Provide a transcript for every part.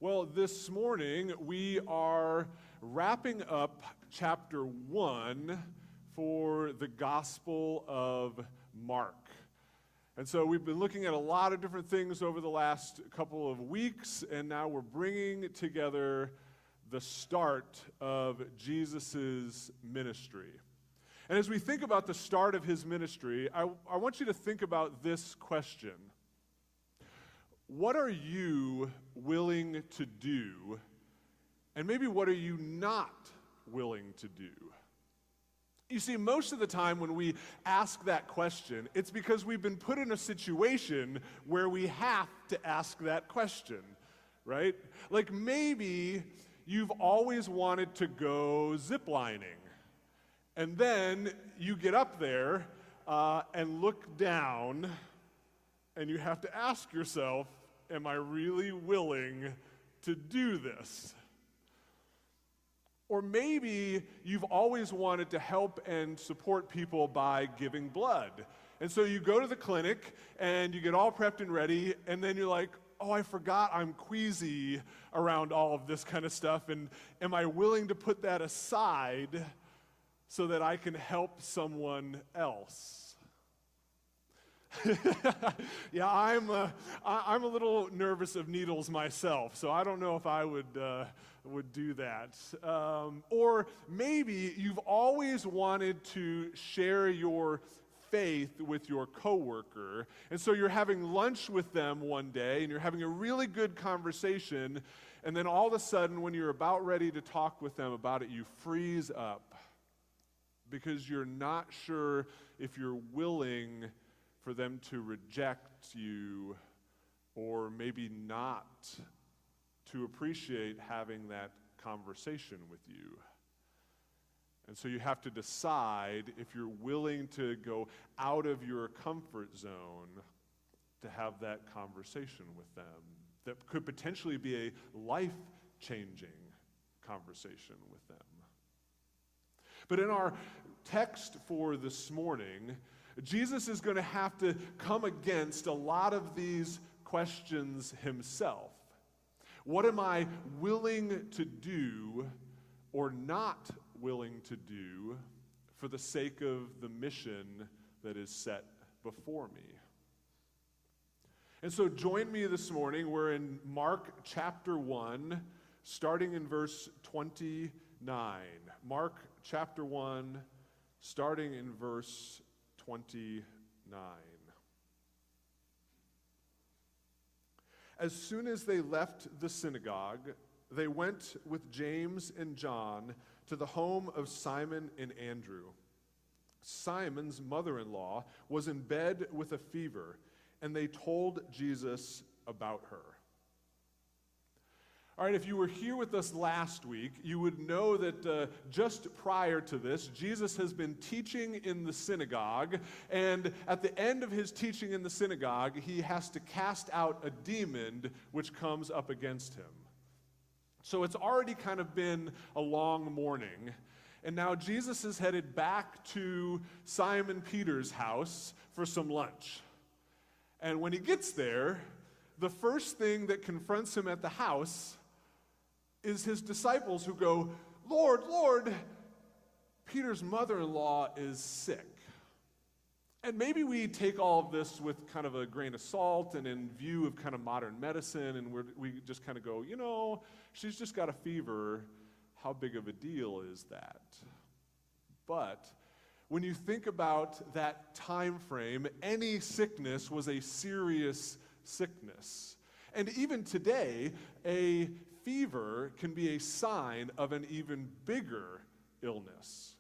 Well, this morning we are wrapping up chapter 1 for the Gospel of Mark. And so we've been looking at a lot of different things over the last couple of weeks, and now we're bringing together the start of Jesus' ministry. And as we think about the start of his ministry, I want you to think about this question. What are you willing to do, and maybe what are you not willing to do? You see, most of the time when we ask that question, it's because we've been put in a situation where we have to ask that question, right? Like maybe you've always wanted to go ziplining, and then you get up there and look down, and you have to ask yourself, am I really willing to do this? Or maybe you've always wanted to help and support people by giving blood. And so you go to the clinic and you get all prepped and ready, and then you're like, oh, I forgot I'm queasy around all of this kind of stuff, and am I willing to put that aside so that I can help someone else? Yeah, I'm a little nervous of needles myself, so I don't know if I would do that. Or maybe you've always wanted to share your faith with your coworker, and so you're having lunch with them one day, and you're having a really good conversation, and then all of a sudden, when you're about ready to talk with them about it, you freeze up because you're not sure if you're willing for them to reject you, or maybe not to appreciate having that conversation with you. And so you have to decide if you're willing to go out of your comfort zone to have that conversation with them. That could potentially be a life-changing conversation with them. But in our text for this morning, Jesus is going to have to come against a lot of these questions himself. What am I willing to do or not willing to do for the sake of the mission that is set before me? And so join me this morning. We're in Mark chapter 1, starting in verse 29. Mark chapter 1, starting in verse 29. As soon as they left the synagogue, they went with James and John to the home of Simon and Andrew. Simon's mother-in-law was in bed with a fever, and they told Jesus about her. All right, if you were here with us last week, you would know that just prior to this, Jesus has been teaching in the synagogue, and at the end of his teaching in the synagogue, he has to cast out a demon which comes up against him. So it's already kind of been a long morning, and now Jesus is headed back to Simon Peter's house for some lunch. And when he gets there, the first thing that confronts him at the house is his disciples who go, Lord, Lord, Peter's mother-in-law is sick. And maybe we take all of this with kind of a grain of salt and in view of kind of modern medicine, and we just kind of go, you know, she's just got a fever. How big of a deal is that? But when you think about that time frame, any sickness was a serious sickness. And even today, a fever can be a sign of an even bigger illness.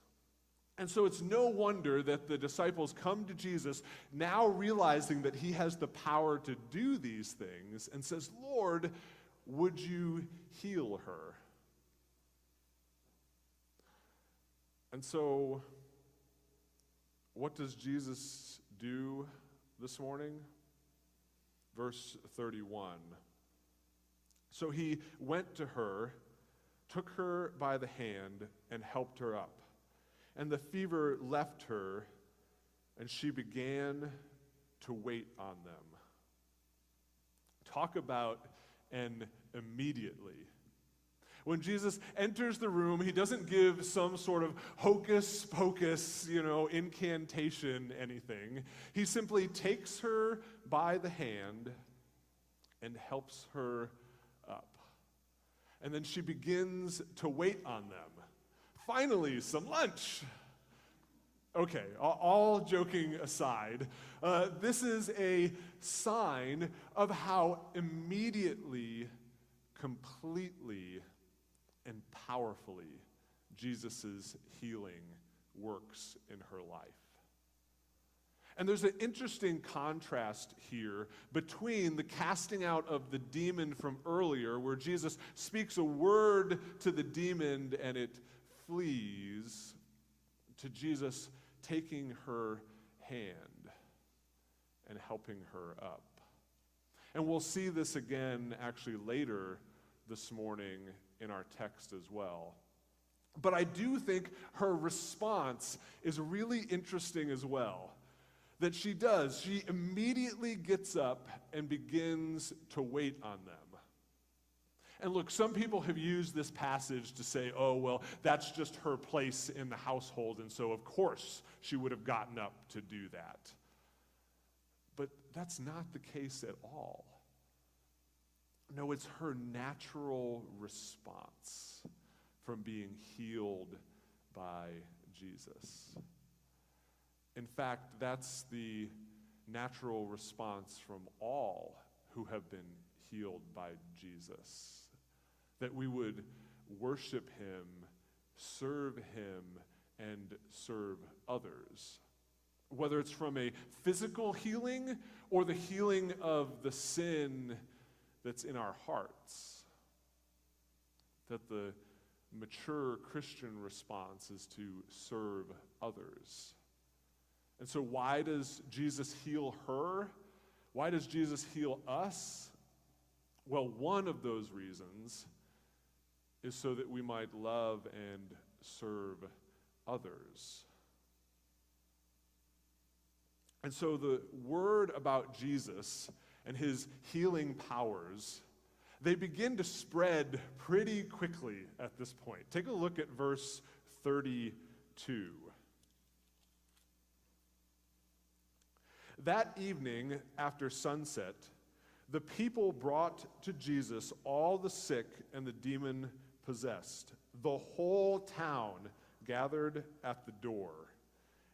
And so it's no wonder that the disciples come to Jesus now realizing that he has the power to do these things and says, Lord, would you heal her? And so what does Jesus do this morning? Verse 31. So he went to her, took her by the hand, and helped her up. And the fever left her, and she began to wait on them. Talk about and immediately. When Jesus enters the room, he doesn't give some sort of hocus pocus, incantation, anything. He simply takes her by the hand and helps her up. And then she begins to wait on them. Finally, some lunch. Okay, all joking aside, this is a sign of how immediately, completely, and powerfully Jesus' healing works in her life. And there's an interesting contrast here between the casting out of the demon from earlier, where Jesus speaks a word to the demon and it flees, to Jesus taking her hand and helping her up. And we'll see this again actually later this morning in our text as well. But I do think her response is really interesting as well. That she immediately gets up and begins to wait on them. And look, some people have used this passage to say, oh, well, that's just her place in the household, and so of course she would have gotten up to do that. But that's not the case at all. No, it's her natural response from being healed by Jesus. In fact, that's the natural response from all who have been healed by Jesus. That we would worship him, serve him, and serve others. Whether it's from a physical healing or the healing of the sin that's in our hearts. That the mature Christian response is to serve others. And so why does Jesus heal her? Why does Jesus heal us? Well, one of those reasons is so that we might love and serve others. And so the word about Jesus and his healing powers, they begin to spread pretty quickly at this point. Take a look at verse 32. That evening, after sunset, the people brought to Jesus all the sick and the demon-possessed. The whole town gathered at the door,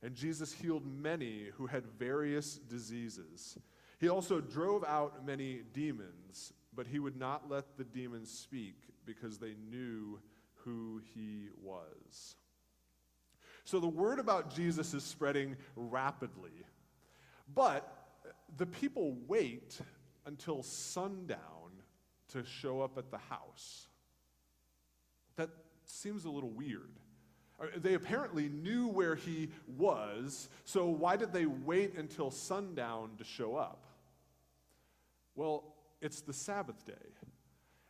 and Jesus healed many who had various diseases. He also drove out many demons, but he would not let the demons speak because they knew who he was. So the word about Jesus is spreading rapidly. But the people wait until sundown to show up at the house. That seems a little weird. They apparently knew where he was, so why did they wait until sundown to show up? Well, it's the Sabbath day.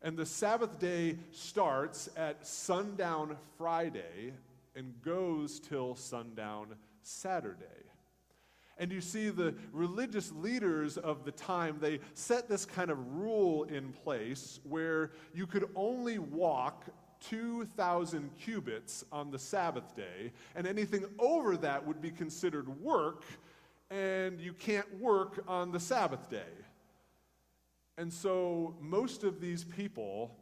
And the Sabbath day starts at sundown Friday and goes till sundown Saturday. And you see the religious leaders of the time, they set this kind of rule in place where you could only walk 2,000 cubits on the Sabbath day, and anything over that would be considered work, and you can't work on the Sabbath day. And so most of these people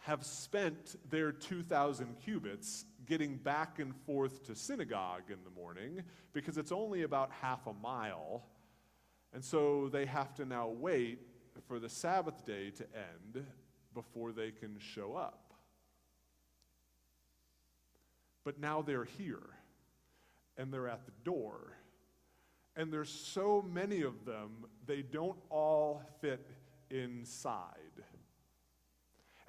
have spent their 2,000 cubits getting back and forth to synagogue in the morning because it's only about half a mile. And so they have to now wait for the Sabbath day to end before they can show up. But now they're here, and they're at the door. And there's so many of them, they don't all fit inside.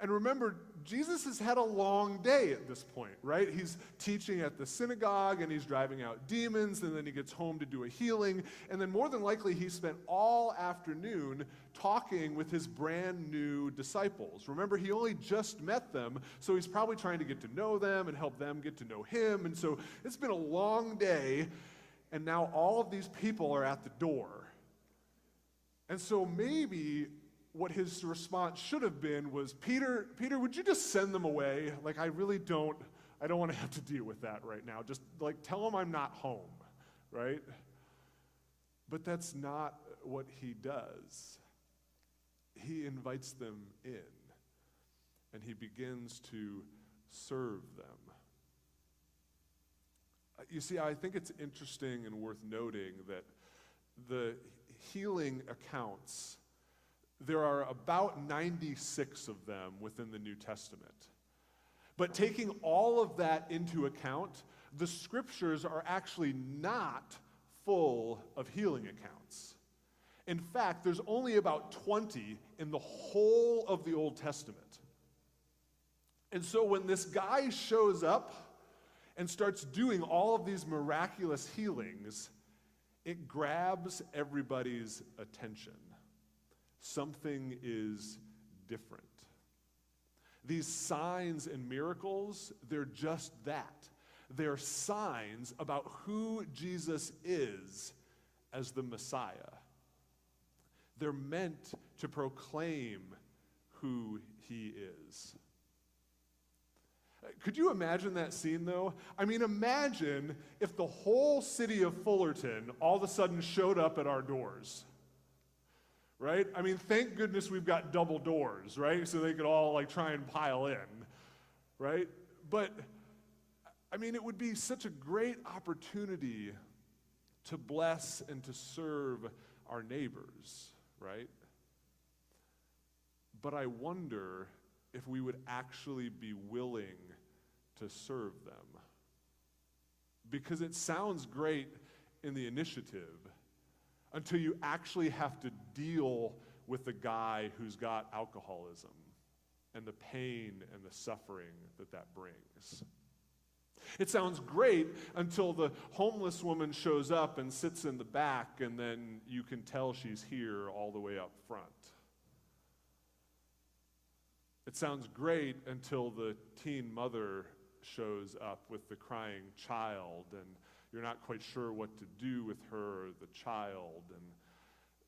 And remember, Jesus has had a long day at this point, right? He's teaching at the synagogue, and he's driving out demons, and then he gets home to do a healing, and then more than likely he spent all afternoon talking with his brand new disciples. Remember, he only just met them, so he's probably trying to get to know them and help them get to know him, and so it's been a long day, and now all of these people are at the door. And so maybe what his response should have been was, Peter, would you just send them away? Like, I don't want to have to deal with that right now. Just like tell them I'm not home, right? But that's not what he does. He invites them in, and he begins to serve them. You see, I think it's interesting and worth noting that the healing accounts, there are about 96 of them within the New Testament. But taking all of that into account, the scriptures are actually not full of healing accounts. In fact, there's only about 20 in the whole of the Old Testament. And so when this guy shows up and starts doing all of these miraculous healings, it grabs everybody's attention. Something is different. These signs and miracles, they're just that. They're signs about who Jesus is as the Messiah. They're meant to proclaim who he is. Could you imagine that scene, though? I mean, imagine if the whole city of Fullerton all of a sudden showed up at our doors, right? I mean, thank goodness we've got double doors, right? So they could all, like, try and pile in, right? But, I mean, it would be such a great opportunity to bless and to serve our neighbors, right? But I wonder if we would actually be willing to serve them. Because it sounds great in the initiative until you actually have to deal with the guy who's got alcoholism and the pain and the suffering that that brings. It sounds great until the homeless woman shows up and sits in the back, and then you can tell she's here all the way up front. It sounds great until the teen mother shows up with the crying child, and you're not quite sure what to do with her or the child. And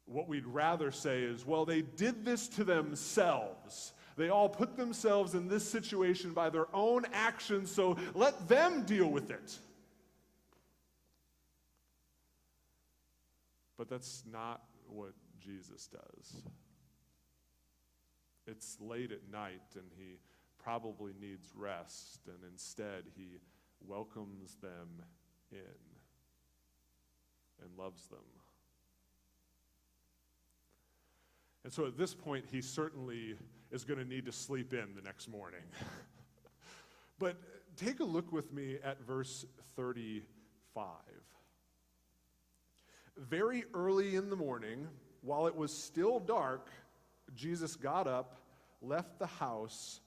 what we'd rather say is, well, they did this to themselves. They all put themselves in this situation by their own actions, so let them deal with it. But that's not what Jesus does. It's late at night, and he probably needs rest, and instead he welcomes them in and loves them. And so at this point, he certainly is going to need to sleep in the next morning. But take a look with me at verse 35. Very early in the morning, while it was still dark, Jesus got up, left the house,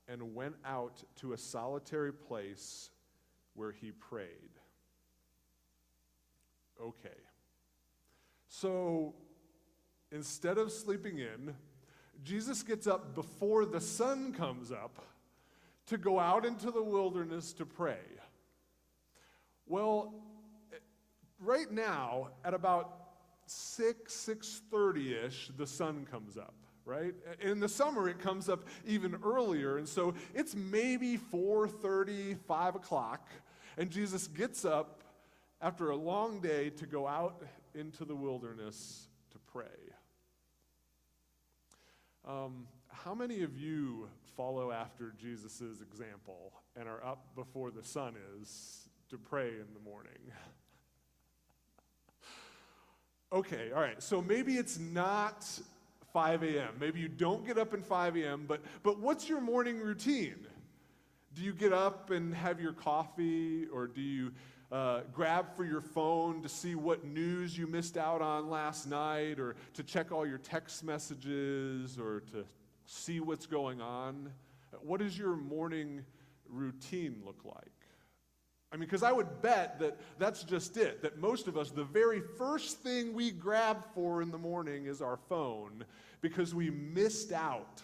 and went out to a solitary place where he prayed. Okay. So instead of sleeping in, Jesus gets up before the sun comes up to go out into the wilderness to pray. Well, right now, at about 6:30-ish, the sun comes up, right? In the summer, it comes up even earlier, and so it's maybe 4:30, 5 o'clock, and Jesus gets up after a long day to go out into the wilderness to pray. How many of you follow after Jesus' example and are up before the sun is to pray in the morning? Okay, all right, so maybe it's not 5 a.m. Maybe you don't get up at 5 a.m., but what's your morning routine? Do you get up and have your coffee, or do you grab for your phone to see what news you missed out on last night, or to check all your text messages, or to see what's going on? What does your morning routine look like? I mean, because I would bet that that's just it, that most of us, the very first thing we grab for in the morning is our phone, because we missed out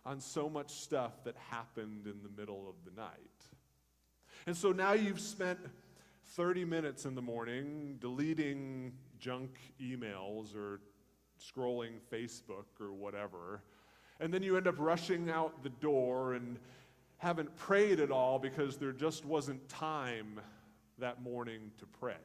on so much stuff that happened in the middle of the night. And so now you've spent 30 minutes in the morning deleting junk emails or scrolling Facebook or whatever. And then you end up rushing out the door and haven't prayed at all because there just wasn't time that morning to pray.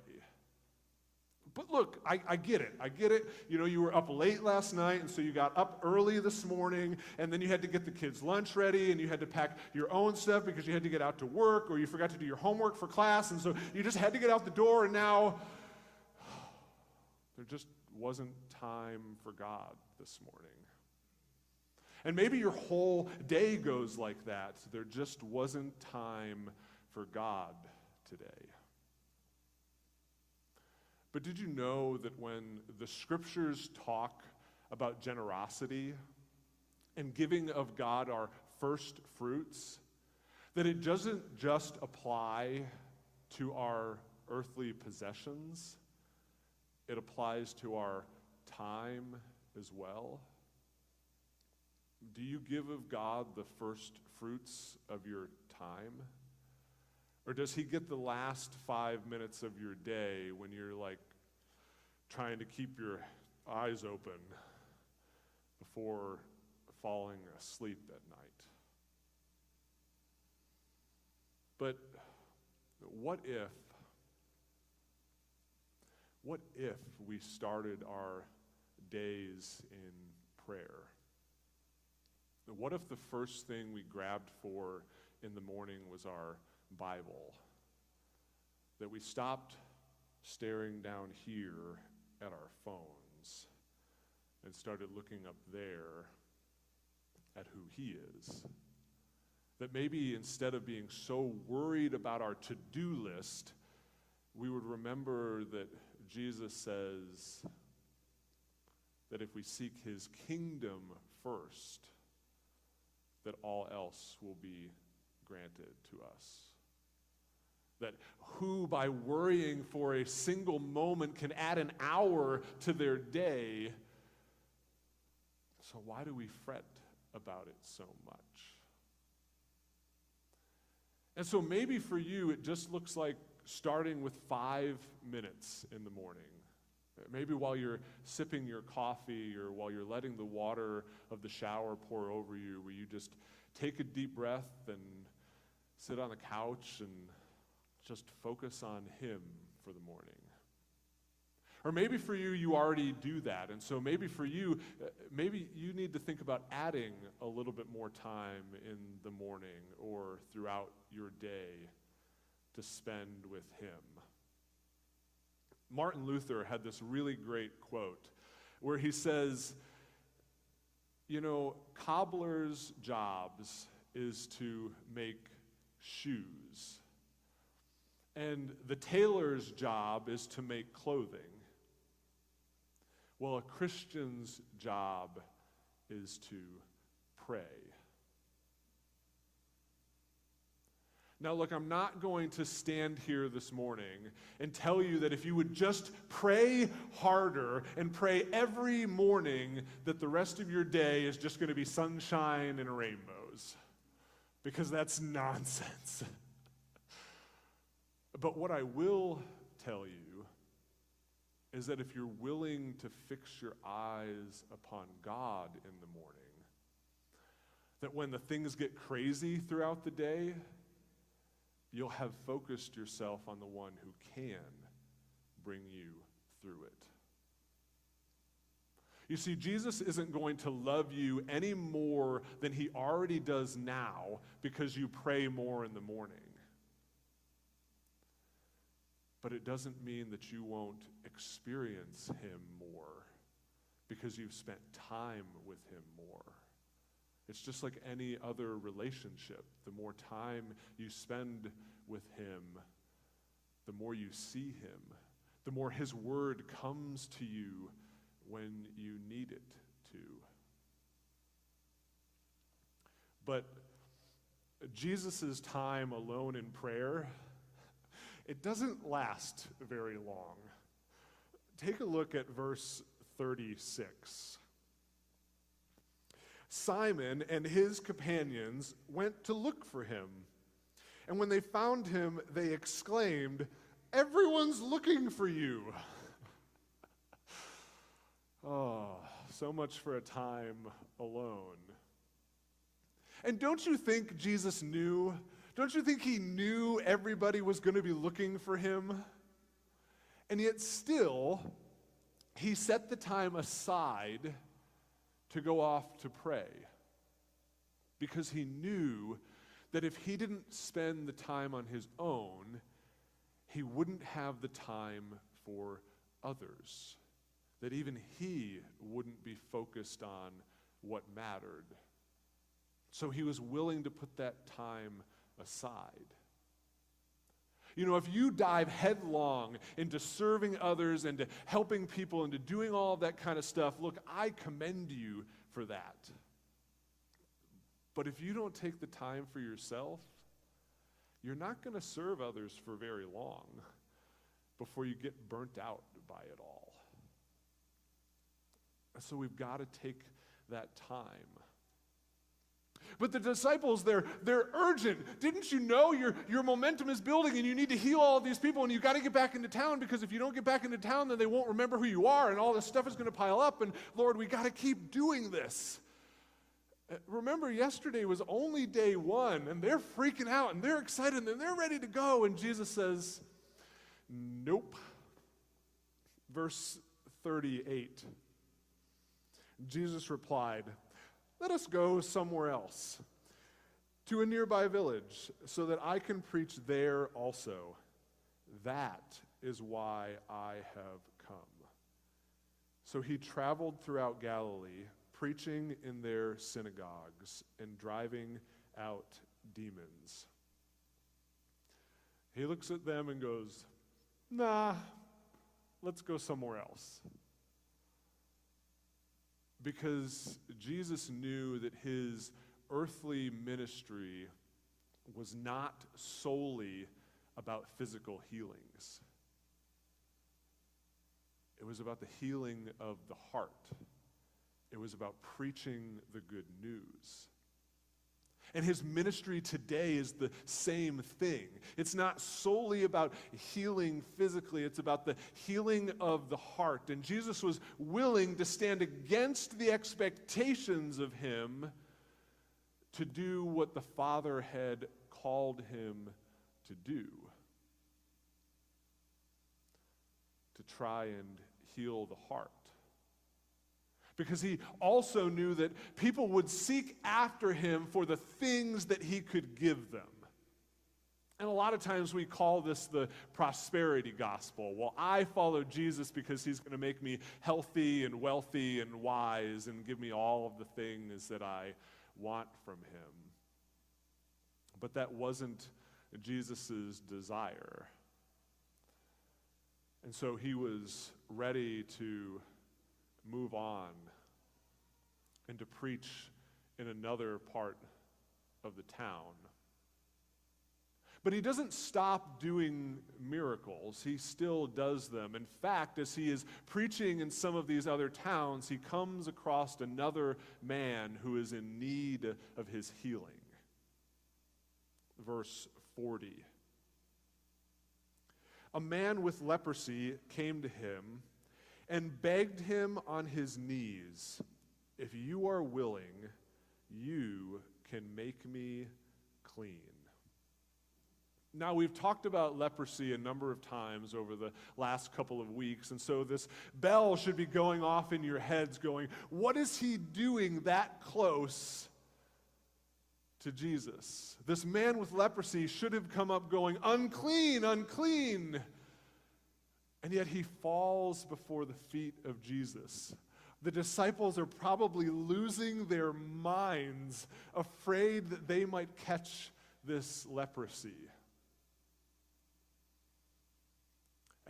But look, I get it. I get it. You know, you were up late last night, and so you got up early this morning, and then you had to get the kids' lunch ready, and you had to pack your own stuff because you had to get out to work, or you forgot to do your homework for class, and so you just had to get out the door, and now there just wasn't time for God this morning. And maybe your whole day goes like that. There just wasn't time for God today. But did you know that when the scriptures talk about generosity and giving of God our first fruits, that it doesn't just apply to our earthly possessions, it applies to our time as well? Do you give of God the first fruits of your time? Or does he get the last 5 minutes of your day when you're like trying to keep your eyes open before falling asleep at night? But what if we started our days in prayer? What if the first thing we grabbed for in the morning was our Bible? That we stopped staring down here at our phones and started looking up there at who he is? That maybe instead of being so worried about our to-do list, we would remember that Jesus says that if we seek his kingdom first, that all else will be granted to us. That who, by worrying for a single moment, can add an hour to their day. So why do we fret about it so much? And so maybe for you, it just looks like starting with 5 minutes in the morning. Maybe while you're sipping your coffee or while you're letting the water of the shower pour over you, where you just take a deep breath and sit on the couch and just focus on him for the morning. Or maybe for you, you already do that. And so maybe for you, maybe you need to think about adding a little bit more time in the morning or throughout your day to spend with him. Martin Luther had this really great quote where he says, you know, cobblers' jobs is to make shoes, and the tailor's job is to make clothing. Well, a Christian's job is to pray. Now, look, I'm not going to stand here this morning and tell you that if you would just pray harder and pray every morning, that the rest of your day is just going to be sunshine and rainbows, because that's nonsense. But what I will tell you is that if you're willing to fix your eyes upon God in the morning, that when the things get crazy throughout the day, you'll have focused yourself on the one who can bring you through it. You see, Jesus isn't going to love you any more than he already does now because you pray more in the morning. But it doesn't mean that you won't experience him more because you've spent time with him more. It's just like any other relationship. The more time you spend with him, the more you see him, the more his word comes to you when you need it to. But Jesus' time alone in prayer, it doesn't last very long. Take a look at verse 36. Simon and his companions went to look for him. And when they found him, they exclaimed, "Everyone's looking for you." Oh, so much for a time alone. And don't you think Jesus knew? Don't you think he knew everybody was going to be looking for him? And yet still, he set the time aside to go off to pray. Because he knew that if he didn't spend the time on his own, he wouldn't have the time for others. That even he wouldn't be focused on what mattered. So he was willing to put that time aside. You know, if you dive headlong into serving others and to helping people and to doing all of that kind of stuff, look, I commend you for that. But if you don't take the time for yourself, you're not going to serve others for very long before you get burnt out by it all. So we've got to take that time. But the disciples, they're urgent. Didn't you know your momentum is building and you need to heal all of these people and you've got to get back into town, because if you don't get back into town, then they won't remember who you are and all this stuff is going to pile up. And Lord, we got to keep doing this. Remember, yesterday was only day one and they're freaking out and they're excited and they're ready to go. And Jesus says, nope. Verse 38. Jesus replied, let us go somewhere else, to a nearby village, so that I can preach there also. That is why I have come. So he traveled throughout Galilee, preaching in their synagogues and driving out demons. He looks at them and goes, nah, let's go somewhere else. Because Jesus knew that his earthly ministry was not solely about physical healings. It was about the healing of the heart. It was about preaching the good news. And his ministry today is the same thing. It's not solely about healing physically, it's about the healing of the heart. And Jesus was willing to stand against the expectations of him to do what the Father had called him to do. To try and heal the heart. Because he also knew that people would seek after him for the things that he could give them. And a lot of times we call this the prosperity gospel. Well, I follow Jesus because he's going to make me healthy and wealthy and wise and give me all of the things that I want from him. But that wasn't Jesus' desire. And so he was ready to move on and to preach in another part of the town. But he doesn't stop doing miracles. He still does them. In fact, as he is preaching in some of these other towns, he comes across another man who is in need of his healing. Verse 40. A man with leprosy came to him and begged him on his knees, if you are willing, you can make me clean. Now, we've talked about leprosy a number of times over the last couple of weeks, and so this bell should be going off in your heads going, what is he doing that close to Jesus? This man with leprosy should have come up going, unclean, unclean. And yet he falls before the feet of Jesus. The disciples are probably losing their minds, afraid that they might catch this leprosy.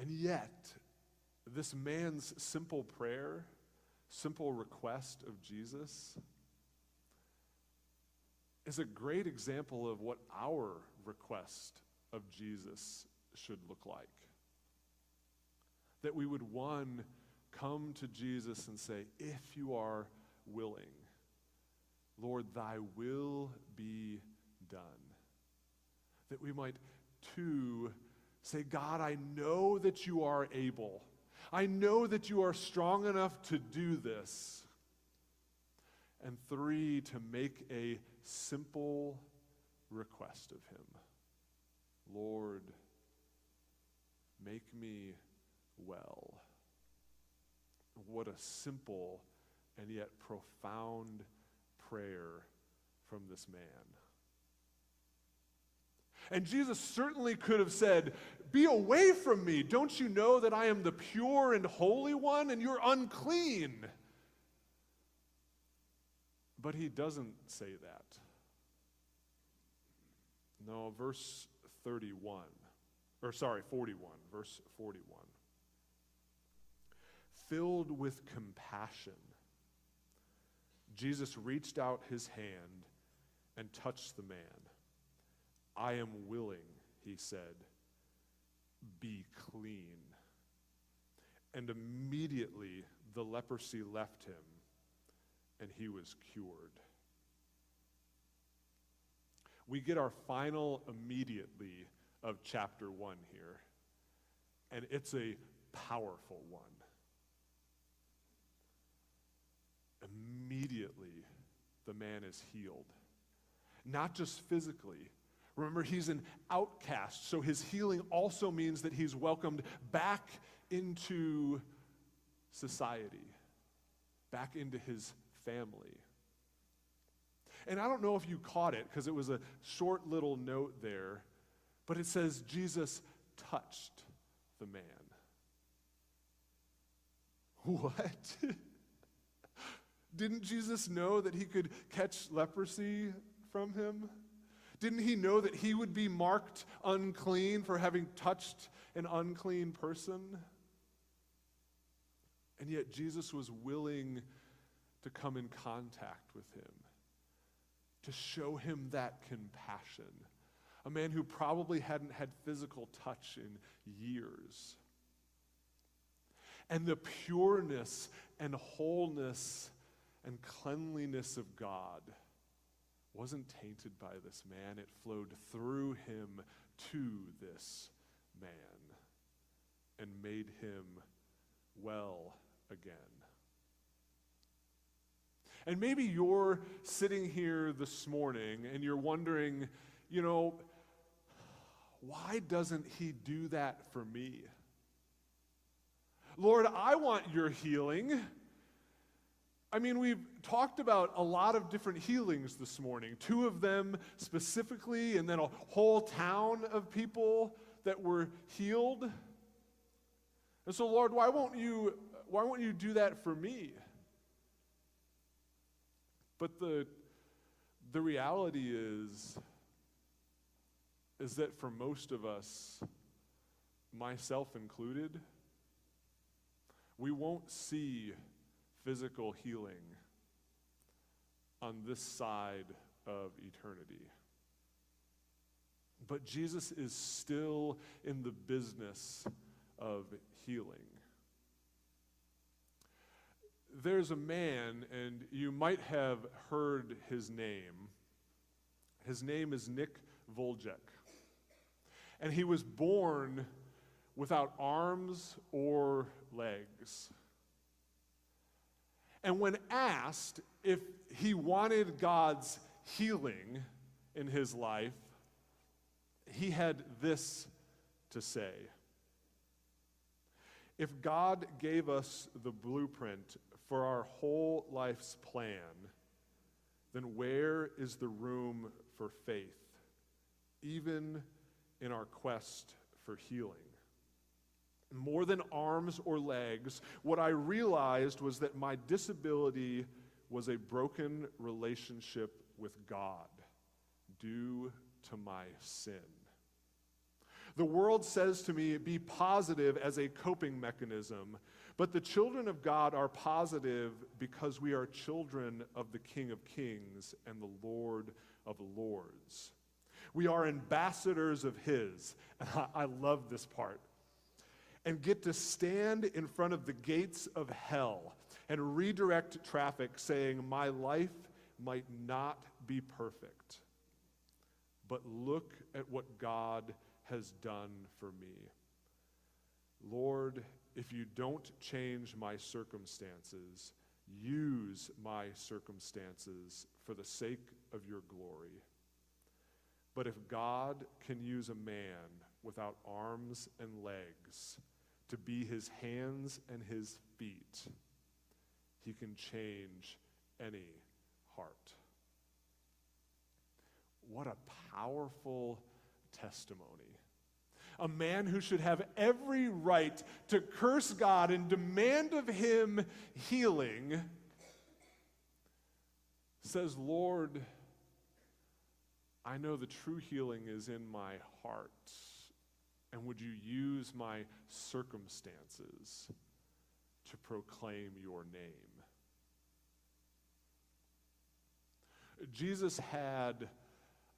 And yet, this man's simple prayer, simple request of Jesus, is a great example of what our request of Jesus should look like. That we would, one, come to Jesus and say, if you are willing, Lord, thy will be done. That we might, two, say, God, I know that you are able. I know that you are strong enough to do this. And 3, to make a simple request of him. Lord, make me well. What a simple and yet profound prayer from this man. And Jesus certainly could have said, "Be away from me. Don't you know that I am the pure and holy one and you're unclean?" But he doesn't say that. No, verse 41. Verse 41. Filled with compassion, Jesus reached out his hand and touched the man. "I am willing," he said, "be clean." And immediately the leprosy left him, and he was cured. We get our final immediately of chapter 1 here, and it's a powerful one. Immediately, the man is healed. Not just physically. Remember, he's an outcast, so his healing also means that he's welcomed back into society, back into his family. And I don't know if you caught it, because it was a short little note there, but it says Jesus touched the man. What? Didn't Jesus know that he could catch leprosy from him? Didn't he know that he would be marked unclean for having touched an unclean person? And yet Jesus was willing to come in contact with him, to show him that compassion. A man who probably hadn't had physical touch in years. And the pureness and wholeness and cleanliness of God wasn't tainted by this man. It flowed through him to this man and made him well again. And maybe you're sitting here this morning and you're wondering, why doesn't he do that for me? Lord, I want your healing. I mean, we've talked about a lot of different healings this morning, 2 of them specifically, and then a whole town of people that were healed. And so, Lord, why won't you do that for me? But the reality is that for most of us, myself included, we won't see physical healing on this side of eternity. But Jesus is still in the business of healing. There's a man, and you might have heard his name. His name is Nick Vujicic. And he was born without arms or legs. And when asked if he wanted God's healing in his life, he had this to say: "If God gave us the blueprint for our whole life's plan, then where is the room for faith, even in our quest for healing? More than arms or legs, what I realized was that my disability was a broken relationship with God due to my sin. The world says to me, be positive as a coping mechanism, but the children of God are positive because we are children of the King of Kings and the Lord of Lords. We are ambassadors of His." And I love this part. "And get to stand in front of the gates of hell and redirect traffic, saying, my life might not be perfect, but look at what God has done for me. Lord, if you don't change my circumstances, use my circumstances for the sake of your glory. But if God can use a man without arms and legs to be his hands and his feet, he can change any heart. What a powerful testimony. A man who should have every right to curse God and demand of him healing says, Lord, I know the true healing is in my heart, and would you use my circumstances to proclaim your name? Jesus had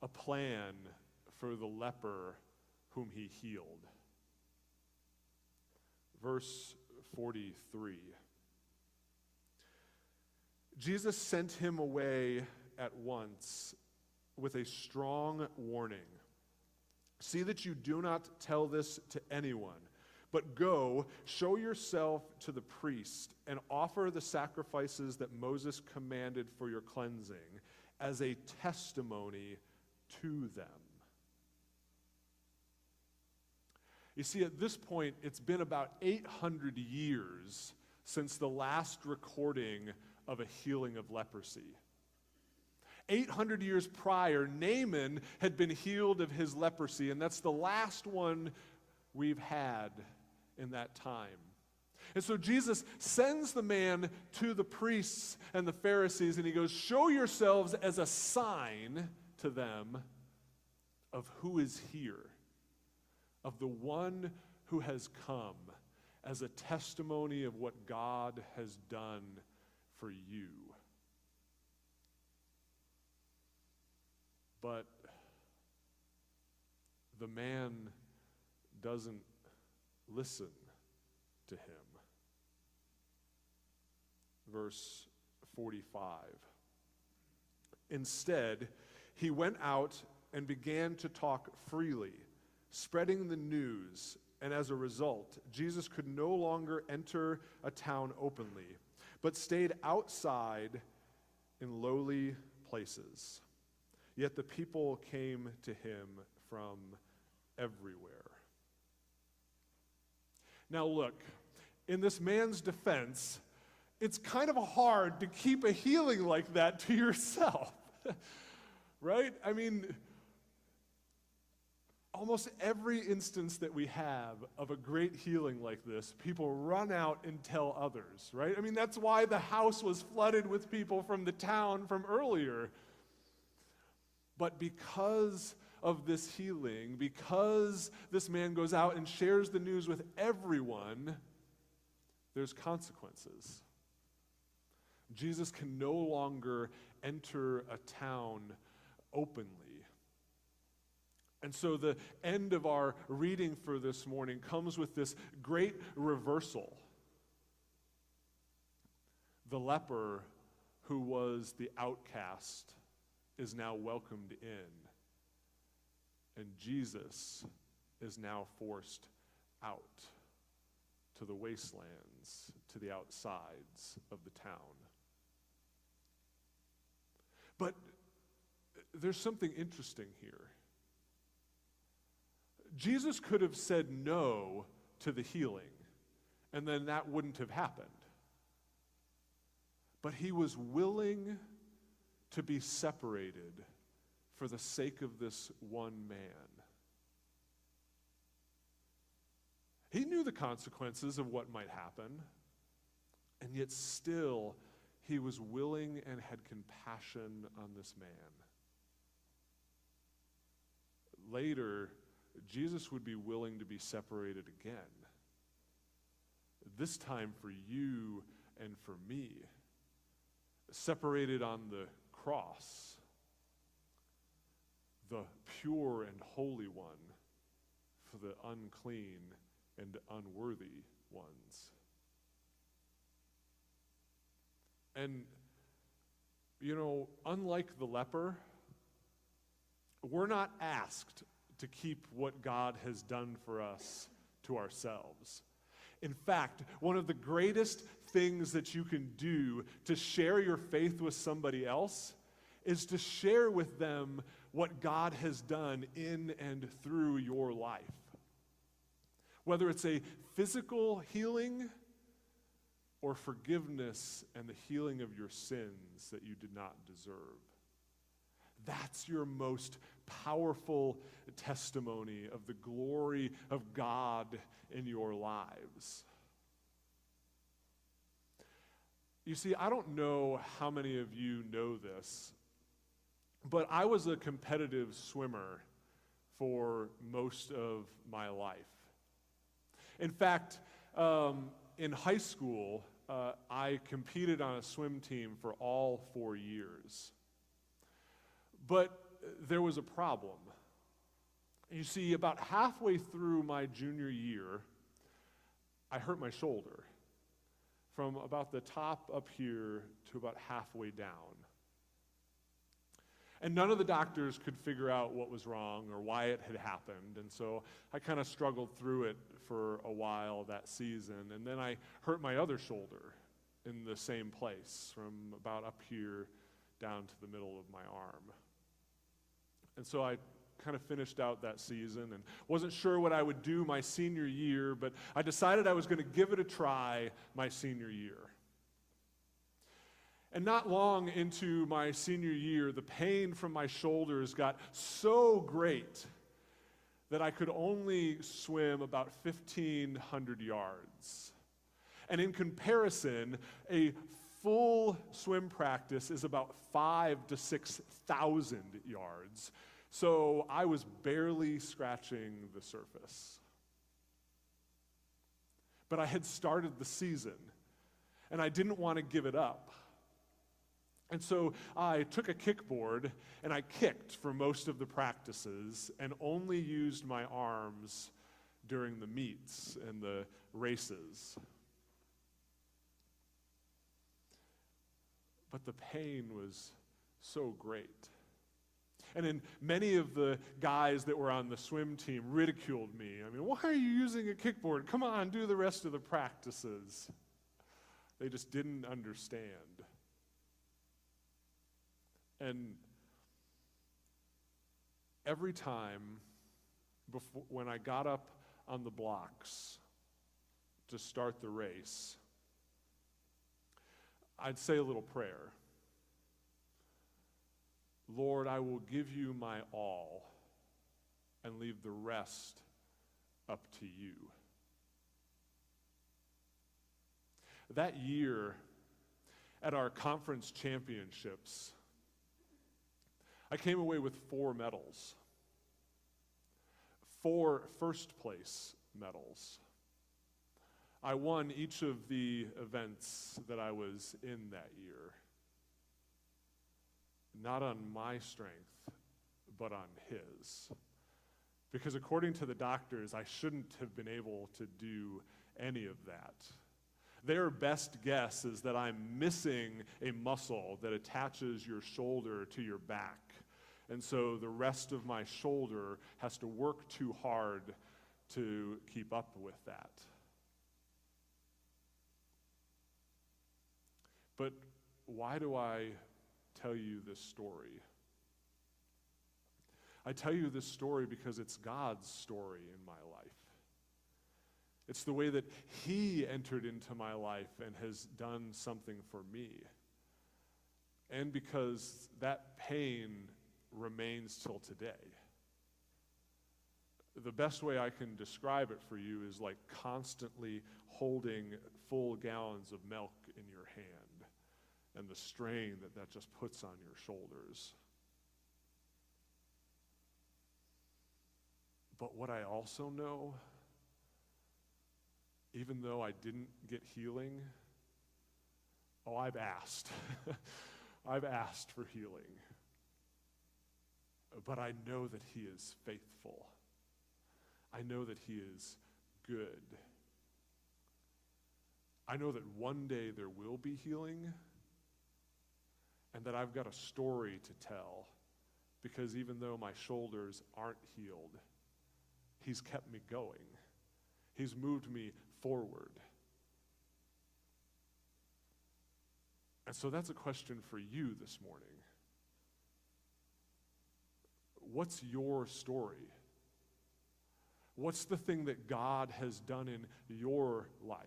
a plan for the leper whom he healed. Verse 43. Jesus sent him away at once with a strong warning. See that you do not tell this to anyone, but go, show yourself to the priest, and offer the sacrifices that Moses commanded for your cleansing as a testimony to them. You see, at this point, it's been about 800 years since the last recording of a healing of leprosy. 800 years prior, Naaman had been healed of his leprosy, and that's the last one we've had in that time. And so Jesus sends the man to the priests and the Pharisees, and he goes, show yourselves as a sign to them of who is here, of the one who has come, as a testimony of what God has done for you. But the man doesn't listen to him. Verse 45. Instead, he went out and began to talk freely, spreading the news, and as a result, Jesus could no longer enter a town openly, but stayed outside in lowly places. Yet the people came to him from everywhere. Now look, in this man's defense, it's kind of hard to keep a healing like that to yourself, right? I mean, almost every instance that we have of a great healing like this, people run out and tell others, right? I mean, that's why the house was flooded with people from the town from earlier. But because of this healing, because this man goes out and shares the news with everyone, there's consequences. Jesus can no longer enter a town openly. And so the end of our reading for this morning comes with this great reversal. The leper who was the outcast is now welcomed in, and Jesus is now forced out to the wastelands, to the outsides of the town. But there's something interesting here. Jesus could have said no to the healing, and then that wouldn't have happened. But he was willing to be separated for the sake of this one man. He knew the consequences of what might happen, and yet still he was willing and had compassion on this man. Later, Jesus would be willing to be separated again, this time for you and for me, separated on the cross, the pure and holy one for the unclean and unworthy ones. And, you know, unlike the leper, we're not asked to keep what God has done for us to ourselves. In fact, one of the greatest things that you can do to share your faith with somebody else is to share with them what God has done in and through your life. Whether it's a physical healing or forgiveness and the healing of your sins that you did not deserve. That's your most powerful testimony of the glory of God in your lives. You see, I don't know how many of you know this, but I was a competitive swimmer for most of my life. In fact, in high school, I competed on a swim team for all 4 years. But there was a problem. You see, about halfway through my junior year, I hurt my shoulder from about the top up here to about halfway down. And none of the doctors could figure out what was wrong or why it had happened. And so I kind of struggled through it for a while that season. And then I hurt my other shoulder in the same place from about up here down to the middle of my arm. And so I kind of finished out that season and wasn't sure what I would do my senior year, but I decided I was going to give it a try my senior year. And not long into my senior year, the pain from my shoulders got so great that I could only swim about 1,500 yards. And in comparison, a full swim practice is about 5,000 to 6,000 yards. So I was barely scratching the surface. But I had started the season, and I didn't want to give it up. And so I took a kickboard, and I kicked for most of the practices and only used my arms during the meets and the races. But the pain was so great. And then many of the guys that were on the swim team ridiculed me. I mean, why are you using a kickboard? Come on, do the rest of the practices. They just didn't understand. And every time when I got up on the blocks to start the race, I'd say a little prayer. Lord, I will give you my all and leave the rest up to you. That year at our conference championships, I came away with 4 medals, 4 first place medals. I won each of the events that I was in that year. Not on my strength, but on his. Because according to the doctors, I shouldn't have been able to do any of that. Their best guess is that I'm missing a muscle that attaches your shoulder to your back. And so the rest of my shoulder has to work too hard to keep up with that. But why do I tell you this story? I tell you this story because it's God's story in my life. It's the way that He entered into my life and has done something for me. And because that pain remains till today. The best way I can describe it for you is like constantly holding full gallons of milk in your hand and the strain that just puts on your shoulders. But what I also know, even though I didn't get healing, I've asked. I've asked for healing. But I know that He is faithful. I know that He is good. I know that one day there will be healing, and that I've got a story to tell, because even though my shoulders aren't healed, He's kept me going. He's moved me forward. And so that's a question for you this morning. What's your story? What's the thing that God has done in your life?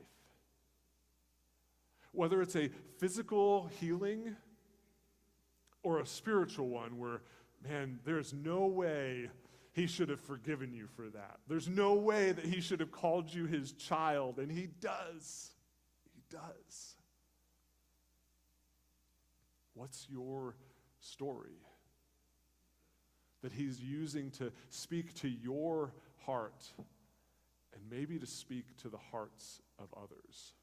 Whether it's a physical healing or a spiritual one where, man, there's no way he should have forgiven you for that. There's no way that he should have called you his child, and he does. He does. What's your story that he's using to speak to your heart and maybe to speak to the hearts of others?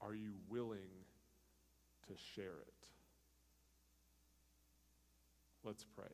Are you willing to share it? Let's pray.